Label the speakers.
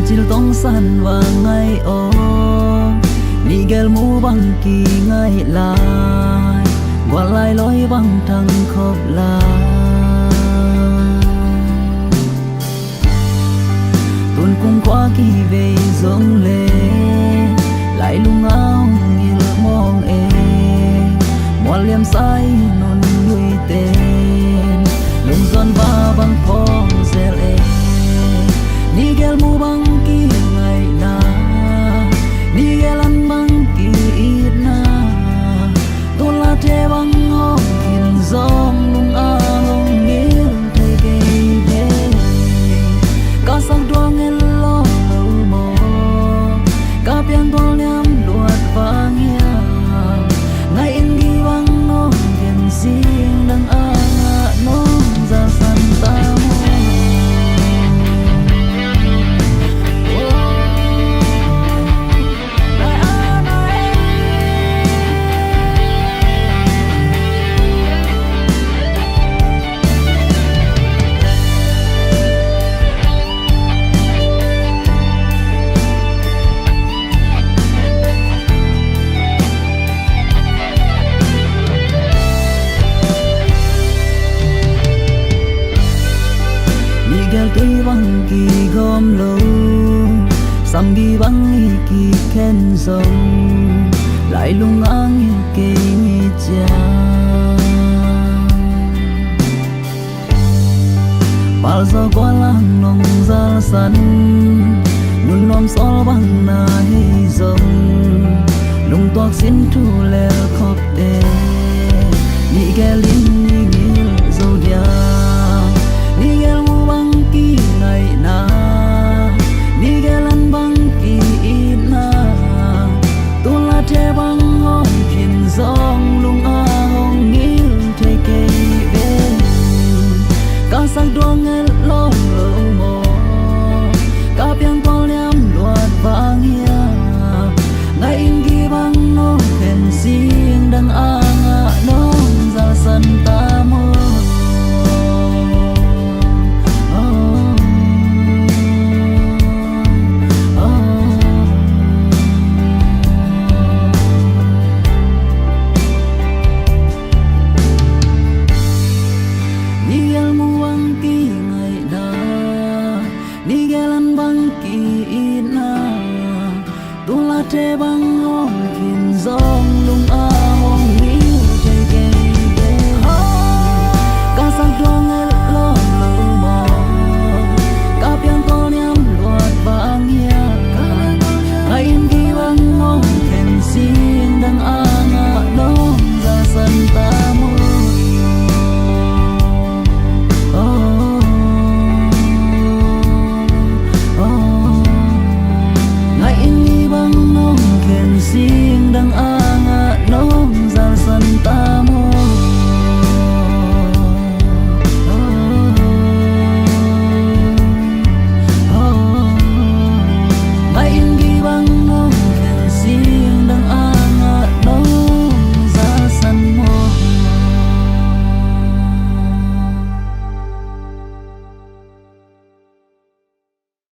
Speaker 1: chil tong san và ngày ô ni gel mu bang kỳ ngày lại qua lại lối băng thăng khóc lại tuần cùng qua kỳ về giống lệ lại lung áo như mong mòn liềm say non nuôi tên lung giòn va băng phong dẻo ni gel mu băng kỳ ngày na ni gel ăn băng kỳ ít na tôi là thế băng hông hiền giông lung a hông nghĩa thay cây về có sang đua nghe lo lâu mò có piang tôi nhắm luột vang hiang ngày in ghi băng non hiền riêng đang a ngã non ra san ta tuy băng kỳ gom lâu sam đi băng kỳ khen sông lại lung áng kỳ mi cha bao giờ qua lang nong ra sân nun nom sol băng na hi dòng lung toạc xin thu lè khóc đê ni ghe linh ni nghil dâu dia ni ghe mu băng kỳ ngày na ni ghe lan băng kỳ ít na tu là thế băng hông phiền giông lung a hông nghil thay cây về càng sang đua nghe lo lâu mò cả piang